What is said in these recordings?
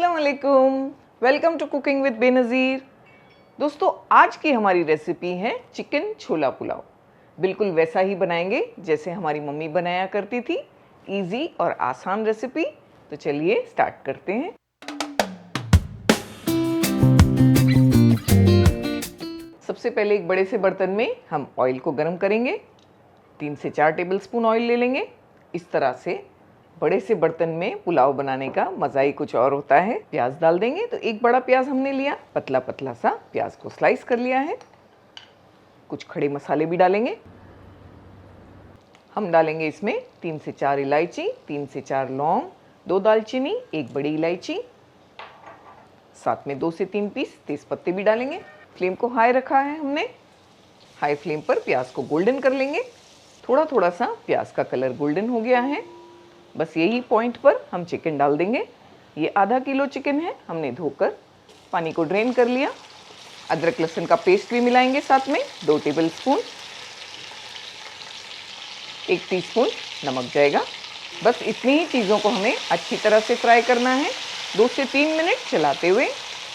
अस्सलाम वालेकुम, welcome to cooking with Benazir. दोस्तों, आज की हमारी रेसिपी है चिकन छोला पुलाव। बिल्कुल वैसा ही बनाएंगे जैसे हमारी मम्मी बनाया करती थी। इजी और आसान रेसिपी। तो चलिए स्टार्ट करते हैं। सबसे पहले एक बड़े से बर्तन में हम ऑयल को गर्म करेंगे। 3 से 4 टेबलस्पून ऑयल ले लेंगे। इस तरह से बड़े से बर्तन में पुलाव बनाने का मज़ा ही कुछ और होता है। प्याज डाल देंगे। तो एक बड़ा प्याज हमने लिया, पतला पतला सा प्याज को स्लाइस कर लिया है। कुछ खड़े मसाले भी डालेंगे। हम डालेंगे इसमें 3 से 4 इलायची, 3 से 4 लौंग, 2 दालचीनी, 1 बड़ी इलायची, साथ में 2 से 3 पीस तेज पत्ते भी डालेंगे। फ्लेम को हाई रखा है हमने। हाई फ्लेम पर प्याज को गोल्डन कर लेंगे। थोड़ा थोड़ा सा प्याज का कलर गोल्डन हो गया है। बस यही पॉइंट पर हम चिकन डाल देंगे। ये आधा किलो चिकन है, हमने धोकर पानी को ड्रेन कर लिया। अदरक लहसुन का पेस्ट भी मिलाएंगे साथ में, 2 टेबलस्पून, 1 टीस्पून नमक जाएगा। बस इतनी ही चीज़ों को हमें अच्छी तरह से फ्राई करना है। 2 से 3 मिनट चलाते हुए।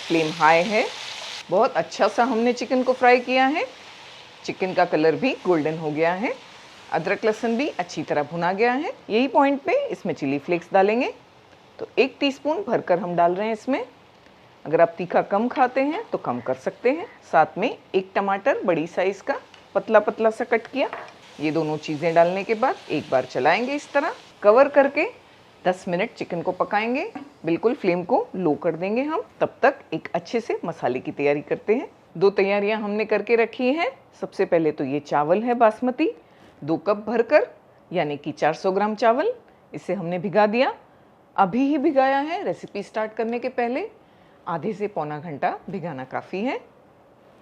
फ्लेम हाई है। बहुत अच्छा सा हमने चिकन को फ्राई किया है। चिकन का कलर भी गोल्डन हो गया है। अदरक लहसुन भी अच्छी तरह भुना गया है। यही पॉइंट पे इसमें चिली फ्लेक्स डालेंगे। तो 1 टीस्पून भरकर हम डाल रहे हैं इसमें। अगर आप तीखा कम खाते हैं तो कम कर सकते हैं। साथ में 1 टमाटर बड़ी साइज़ का पतला पतला सा कट किया। ये दोनों चीज़ें डालने के बाद एक बार चलाएंगे इस तरह। कवर करके 10 मिनट चिकन को पकाएंगे। बिल्कुल फ्लेम को लो कर देंगे हम। तब तक एक अच्छे से मसाले की तैयारी करते हैं। 2 तैयारियां हमने करके रखी हैं। सबसे पहले तो ये चावल है बासमती, 2 कप भरकर, यानी कि 400 ग्राम चावल। इसे हमने भिगा दिया। अभी ही भिगाया है, रेसिपी स्टार्ट करने के पहले। आधे से पौना घंटा भिगाना काफ़ी है।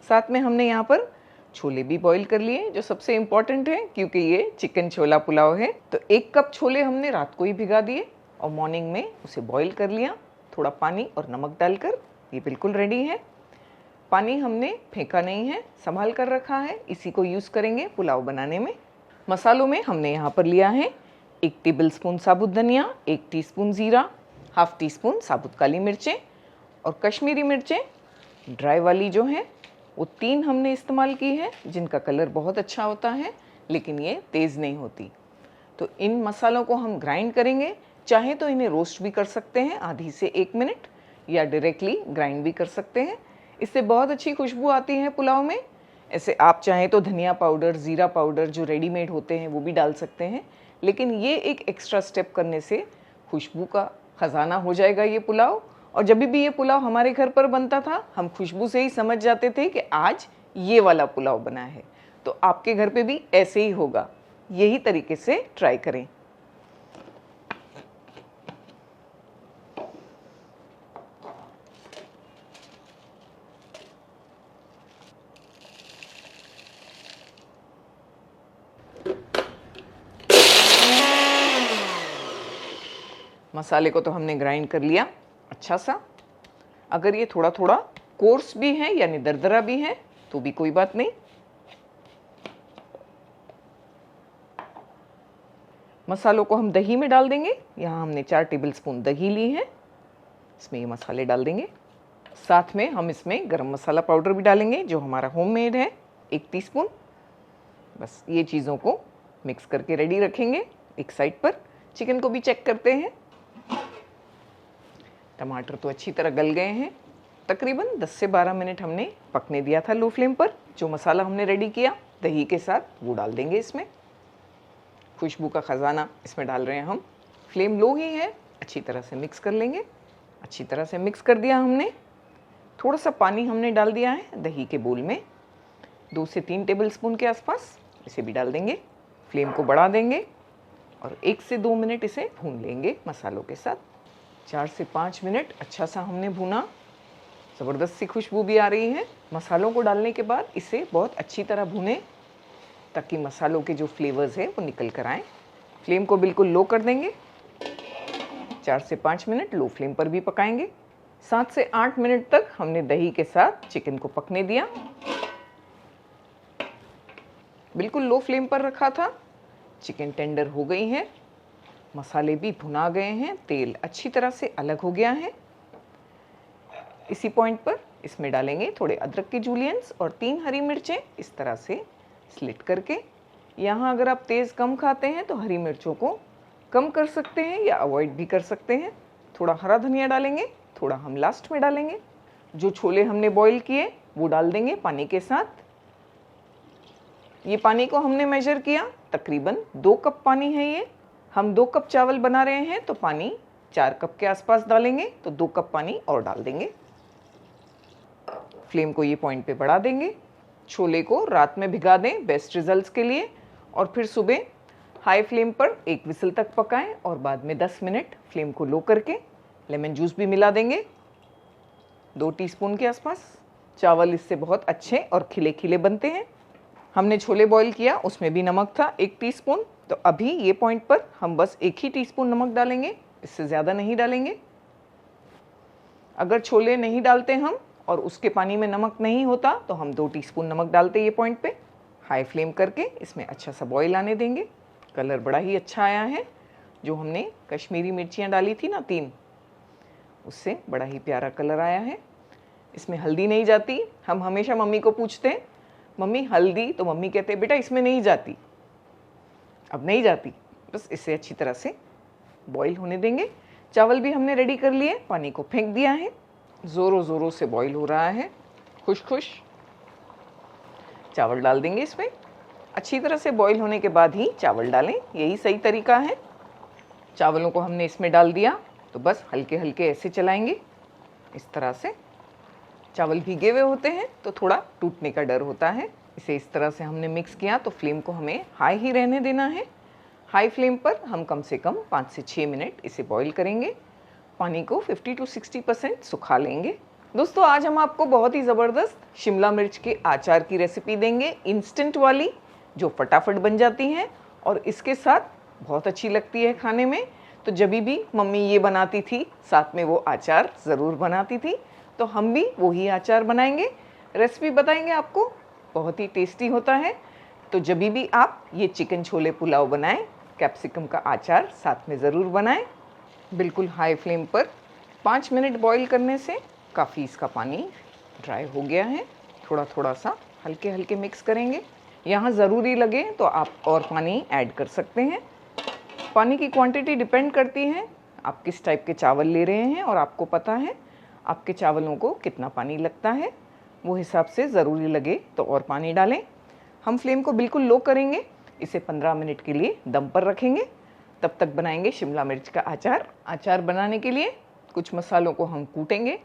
साथ में हमने यहाँ पर छोले भी बॉईल कर लिए, जो सबसे इम्पॉर्टेंट है क्योंकि ये चिकन छोला पुलाव है। तो 1 कप छोले हमने रात को ही भिगा दिए और मॉर्निंग में उसे बॉईल कर लिया, थोड़ा पानी और नमक डालकर। ये बिल्कुल रेडी है। पानी हमने फेंका नहीं है, संभाल कर रखा है। इसी को यूज़ करेंगे पुलाव बनाने में। मसालों में हमने यहाँ पर लिया है 1 टेबलस्पून साबुत धनिया, 1 टीस्पून ज़ीरा, हाफ टीस्पून साबुत काली मिर्चें और कश्मीरी मिर्चें ड्राई वाली जो हैं वो 3 हमने इस्तेमाल की है, जिनका कलर बहुत अच्छा होता है लेकिन ये तेज़ नहीं होती। तो इन मसालों को हम ग्राइंड करेंगे। चाहे तो इन्हें रोस्ट भी कर सकते हैं आधी से 1 मिनट, या डायरेक्टली ग्राइंड भी कर सकते हैं। इससे बहुत अच्छी खुशबू आती है पुलाव में। ऐसे आप चाहें तो धनिया पाउडर, ज़ीरा पाउडर जो रेडीमेड होते हैं वो भी डाल सकते हैं, लेकिन ये एक एक्स्ट्रा स्टेप करने से खुशबू का ख़जाना हो जाएगा ये पुलाव। और जब भी ये पुलाव हमारे घर पर बनता था, हम खुशबू से ही समझ जाते थे कि आज ये वाला पुलाव बना है। तो आपके घर पे भी ऐसे ही होगा। यही तरीके से ट्राई करें। मसाले को तो हमने ग्राइंड कर लिया अच्छा सा। अगर ये थोड़ा थोड़ा कोर्स भी है यानी दरदरा भी है तो भी कोई बात नहीं। मसालों को हम दही में डाल देंगे। यहाँ हमने 4 टेबलस्पून दही ली है, इसमें ये मसाले डाल देंगे। साथ में हम इसमें गरम मसाला पाउडर भी डालेंगे जो हमारा होममेड है, 1 टीस्पून। बस ये चीज़ों को मिक्स करके रेडी रखेंगे एक साइड पर। चिकन को भी चेक करते हैं। टमाटर तो अच्छी तरह गल गए हैं। तकरीबन 10 से 12 मिनट हमने पकने दिया था लो फ्लेम पर। जो मसाला हमने रेडी किया दही के साथ वो डाल देंगे इसमें। खुशबू का ख़जाना इसमें डाल रहे हैं हम। फ्लेम लो ही है, अच्छी तरह से मिक्स कर लेंगे। अच्छी तरह से मिक्स कर दिया हमने। थोड़ा सा पानी हमने डाल दिया है दही के बोल में, 2 से 3 टेबलस्पून के आसपास। इसे भी डाल देंगे। फ्लेम को बढ़ा देंगे और 1 से 2 मिनट इसे भून लेंगे मसालों के साथ। 4 से 5 मिनट अच्छा सा हमने भुना। ज़बरदस्त सी खुशबू भी आ रही है। मसालों को डालने के बाद इसे बहुत अच्छी तरह भुनें ताकि मसालों के जो फ्लेवर्स हैं वो निकल कर आएँ। फ्लेम को बिल्कुल लो कर देंगे। 4 से 5 मिनट लो फ्लेम पर भी पकाएंगे। 7 से 8 मिनट तक हमने दही के साथ चिकन को पकने दिया। बिल्कुल लो फ्लेम पर रखा था। चिकन टेंडर हो गई है, मसाले भी भुना गए हैं, तेल अच्छी तरह से अलग हो गया है। इसी पॉइंट पर इसमें डालेंगे थोड़े अदरक के जूलियंस और 3 हरी मिर्चें इस तरह से स्लिट करके। यहाँ अगर आप तेज़ कम खाते हैं तो हरी मिर्चों को कम कर सकते हैं या अवॉइड भी कर सकते हैं। थोड़ा हरा धनिया डालेंगे, थोड़ा हम लास्ट में डालेंगे। जो छोले हमने बॉईल किए वो डाल देंगे पानी के साथ। ये पानी को हमने मेजर किया, तकरीबन 2 कप पानी है ये। हम 2 कप चावल बना रहे हैं तो पानी 4 कप के आसपास डालेंगे, तो 2 कप पानी और डाल देंगे। फ्लेम को ये पॉइंट पे बढ़ा देंगे। छोले को रात में भिगा दें बेस्ट रिजल्ट्स के लिए, और फिर सुबह हाई फ्लेम पर 1 विसल तक पकाएं और बाद में 10 मिनट फ्लेम को लो करके लेमन जूस भी मिला देंगे 2 टीस्पून के आसपास। चावल इससे बहुत अच्छे और खिले खिले बनते हैं। हमने छोले बॉईल किया, उसमें भी नमक था 1 टीस्पून, तो अभी ये पॉइंट पर हम बस 1 ही टीस्पून नमक डालेंगे, इससे ज़्यादा नहीं डालेंगे। अगर छोले नहीं डालते हम और उसके पानी में नमक नहीं होता तो हम 2 टीस्पून नमक डालते ये पॉइंट पे। हाई फ्लेम करके इसमें अच्छा सा बॉईल आने देंगे। कलर बड़ा ही अच्छा आया है। जो हमने कश्मीरी मिर्चियाँ डाली थी ना 3, उससे बड़ा ही प्यारा कलर आया है। इसमें हल्दी नहीं जाती। हम हमेशा मम्मी को पूछते हैं मम्मी हल्दी, तो मम्मी कहते हैं बेटा इसमें नहीं जाती। अब नहीं जाती, बस इसे अच्छी तरह से बॉईल होने देंगे। चावल भी हमने रेडी कर लिए, पानी को फेंक दिया है, ज़ोरों ज़ोरों से बॉईल हो रहा है, खुश खुश। चावल डाल देंगे इसमें। अच्छी तरह से बॉईल होने के बाद ही चावल डालें, यही सही तरीका है। चावलों को हमने इसमें डाल दिया तो बस हल्के हल्के ऐसे चलाएंगे इस तरह से। चावल भीगे हुए होते हैं तो थोड़ा टूटने का डर होता है। इसे इस तरह से हमने मिक्स किया तो फ्लेम को हमें हाई ही रहने देना है। हाई फ्लेम पर हम कम से कम 5 से 6 मिनट इसे बॉईल करेंगे। पानी को 50 to 60% सुखा लेंगे। दोस्तों, आज हम आपको बहुत ही ज़बरदस्त शिमला मिर्च के अचार की रेसिपी देंगे, इंस्टेंट वाली, जो फटाफट बन जाती हैं और इसके साथ बहुत अच्छी लगती है खाने में। तो जब भी मम्मी ये बनाती थी साथ में वो अचार ज़रूर बनाती थी, तो हम भी वही अचार बनाएंगे, रेसिपी बताएंगे आपको। बहुत ही टेस्टी होता है। तो जब भी आप ये चिकन छोले पुलाव बनाएं, कैप्सिकम का अचार साथ में ज़रूर बनाएं। बिल्कुल हाई फ्लेम पर 5 मिनट बॉईल करने से काफ़ी इसका पानी ड्राई हो गया है। थोड़ा थोड़ा सा हल्के हल्के मिक्स करेंगे। यहाँ ज़रूरी लगे तो आप और पानी ऐड कर सकते हैं। पानी की क्वांटिटी डिपेंड करती है आप किस टाइप के चावल ले रहे हैं और आपको पता है आपके चावलों को कितना पानी लगता है, वो हिसाब से ज़रूरी लगे तो और पानी डालें। हम फ्लेम को बिल्कुल लो करेंगे, इसे 15 मिनट के लिए दम पर रखेंगे। तब तक बनाएंगे शिमला मिर्च का अचार। अचार बनाने के लिए कुछ मसालों को हम कूटेंगे।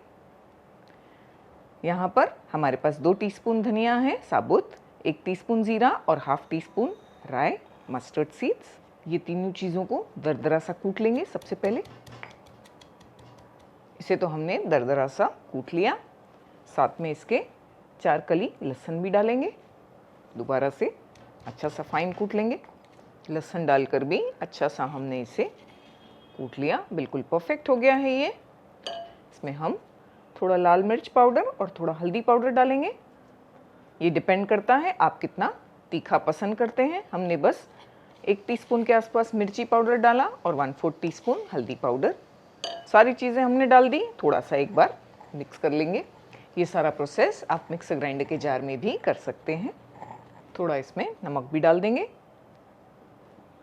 यहाँ पर हमारे पास 2 टीस्पून धनिया है साबुत, 1 टीस्पून ज़ीरा और हाफ टीस्पून राई, मस्टर्ड सीड्स। ये तीनों चीज़ों को दरदरा सा कूट लेंगे। सबसे पहले इसे तो हमने दरदरा सा कूट लिया। साथ में इसके 4 कली लहसुन भी डालेंगे। दोबारा से अच्छा सा फाइन कूट लेंगे। लहसुन डालकर भी अच्छा सा हमने इसे कूट लिया। बिल्कुल परफेक्ट हो गया है ये। इसमें हम थोड़ा लाल मिर्च पाउडर और थोड़ा हल्दी पाउडर डालेंगे। ये डिपेंड करता है आप कितना तीखा पसंद करते हैं। हमने बस 1 टीस्पून के आसपास मिर्ची पाउडर डाला और 1/4 टीस्पून हल्दी पाउडर। सारी चीज़ें हमने डाल दी। थोड़ा सा एक बार मिक्स कर लेंगे। ये सारा प्रोसेस आप मिक्सर ग्राइंडर के जार में भी कर सकते हैं। थोड़ा इसमें नमक भी डाल देंगे,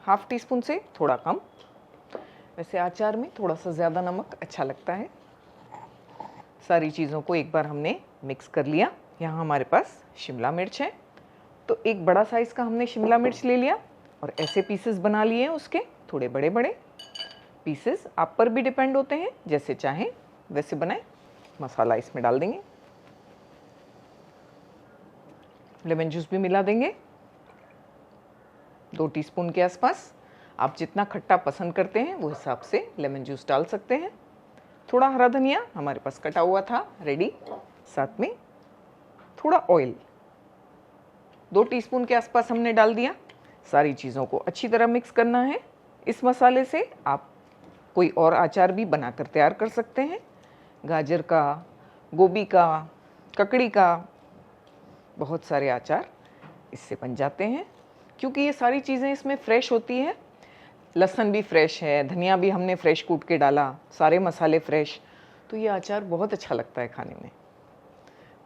हाफ टीस्पून से थोड़ा कम। वैसे अचार में थोड़ा सा ज़्यादा नमक अच्छा लगता है। सारी चीज़ों को एक बार हमने मिक्स कर लिया। यहाँ हमारे पास शिमला मिर्च है, तो एक बड़ा साइज़ का हमने शिमला मिर्च ले लिया और ऐसे पीसेस बना लिए हैं उसके, थोड़े बड़े बड़े पीसेस। आप पर भी डिपेंड होते हैं, जैसे चाहें वैसे बनाएं। मसाला इसमें डाल देंगे, लेमन जूस भी मिला देंगे 2 टीस्पून के आसपास। आप जितना खट्टा पसंद करते हैं वो हिसाब से लेमन जूस डाल सकते हैं। थोड़ा हरा धनिया हमारे पास कटा हुआ था रेडी। साथ में थोड़ा ऑयल 2 टीस्पून के आसपास हमने डाल दिया। सारी चीज़ों को अच्छी तरह मिक्स करना है। इस मसाले से आप कोई और अचार भी बनाकर तैयार कर सकते हैं। गाजर का, गोभी का, ककड़ी का, बहुत सारे अचार इससे बन जाते हैं क्योंकि ये सारी चीज़ें इसमें फ्रेश होती है। लहसुन भी फ्रेश है, धनिया भी हमने फ्रेश कूट के डाला, सारे मसाले फ्रेश, तो ये अचार बहुत अच्छा लगता है खाने में,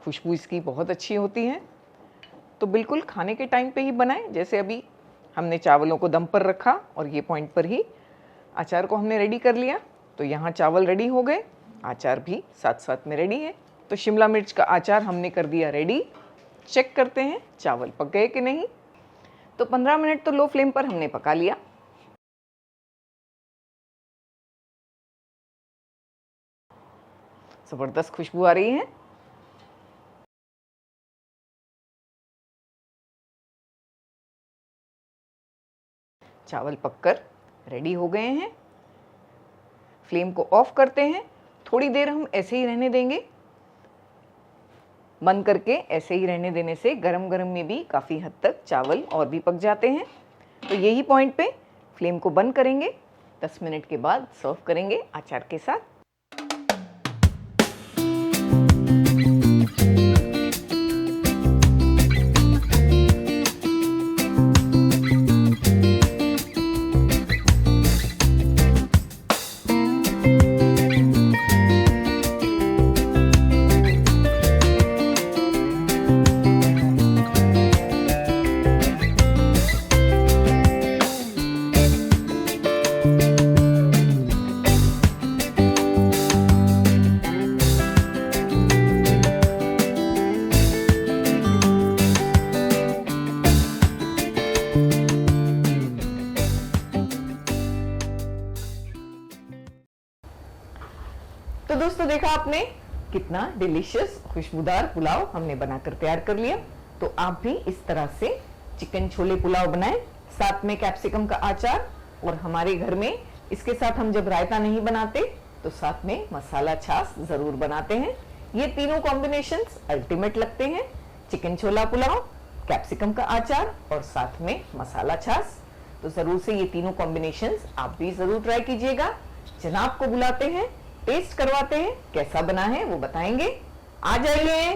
खुशबू इसकी बहुत अच्छी होती है। तो बिल्कुल खाने के टाइम पे ही बनाएं। जैसे अभी हमने चावलों को दम पर रखा और ये पॉइंट पर ही अचार को हमने रेडी कर लिया, तो यहाँ चावल रेडी हो गए, अचार भी साथ साथ में रेडी है। तो शिमला मिर्च का अचार हमने कर दिया रेडी। चेक करते हैं चावल पक गए कि नहीं। तो 15 मिनट तो लो फ्लेम पर हमने पका लिया। ज़बरदस्त खुशबू आ रही है। चावल पककर रेडी हो गए हैं। फ्लेम को ऑफ करते हैं। थोड़ी देर हम ऐसे ही रहने देंगे। बंद करके ऐसे ही रहने देने से गरम गरम में भी काफ़ी हद तक चावल और भी पक जाते हैं। तो यही पॉइंट पे फ्लेम को बंद करेंगे। 10 मिनट के बाद सर्व करेंगे अचार के साथ। तो दोस्तों देखा आपने कितना डिलीशियस खुशबूदार पुलाव हमने बनाकर तैयार कर लिया। तो आप भी इस तरह से चिकन छोले पुलाव बनाएं, साथ में कैप्सिकम का अचार। और हमारे घर में इसके साथ हम जब रायता नहीं बनाते तो साथ में मसाला छाछ जरूर बनाते हैं। ये तीनों कॉम्बिनेशंस अल्टीमेट लगते हैं, चिकन छोला पुलाव, कैप्सिकम का अचार और साथ में मसाला छाछ। तो जरूर से ये तीनों कॉम्बिनेशंस आप भी जरूर ट्राई कीजिएगा। जनाब को बुलाते हैं, टेस्ट करवाते हैं, कैसा बना है वो बताएंगे। आ जाइए।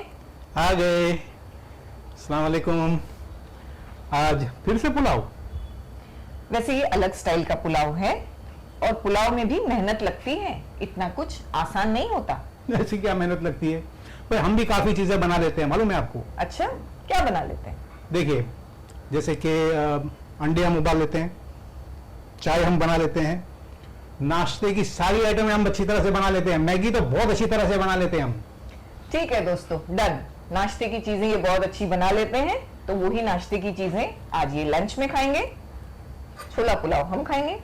आ गए। अस्सलाम वालेकुम। आज फिर से पुलाव। वैसे ये अलग स्टाइल का पुलाव है और पुलाव में भी मेहनत लगती है, इतना कुछ आसान नहीं होता। ऐसी क्या मेहनत लगती है? पर हम भी काफी चीजें बना लेते हैं, मालूम है आपको? अच्छा, क्या बना लेते हैं? देखिए, जैसे कि अंडे हम उबाल लेते हैं, चाय हम बना लेते हैं, नाश्ते की सारी आइटमें हम अच्छी तरह से बना लेते हैं, मैगी तो बहुत अच्छी तरह से बना लेते हैं हम। ठीक है दोस्तों, डन। नाश्ते की चीजें ये बहुत अच्छी बना लेते हैं, तो वही नाश्ते की चीजें आज ये लंच में खाएंगे। छोला पुलाव हम खाएंगे।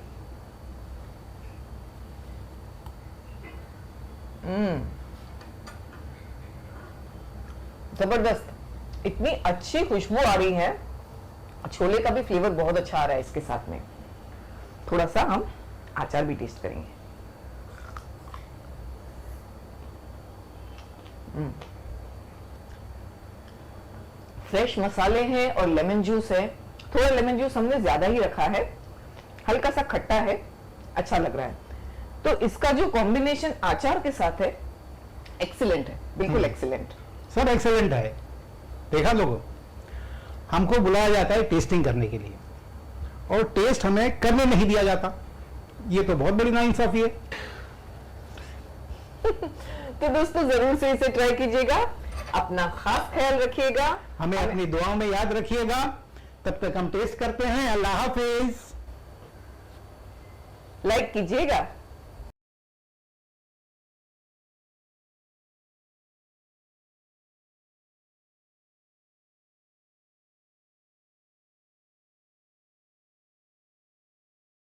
जबरदस्त, इतनी अच्छी खुशबू आ रही है। छोले का भी फ्लेवर बहुत अच्छा आ रहा है इसके साथ में। थोड़ा सा हम अचार भी टेस्ट करेंगे। फ्रेश मसाले हैं और लेमन जूस है। थोड़ा लेमन जूस हमने ज्यादा ही रखा है, हल्का सा खट्टा है, अच्छा लग रहा है। तो इसका जो कॉम्बिनेशन अचार के साथ है, एक्सीलेंट है, बिल्कुल एक्सीलेंट। सब एक्सेलेंट है। देखा लोगों, हमको बुलाया जाता है टेस्टिंग करने के लिए और टेस्ट हमें करने नहीं दिया जाता। ये तो बहुत बड़ी नाइंसाफी है। तो दोस्तों जरूर से इसे ट्राई कीजिएगा। अपना खास ख्याल रखिएगा, हमें अपनी दुआओं में याद रखिएगा। तब तक हम टेस्ट करते हैं। अल्लाह हाफिज। लाइक कीजिएगा।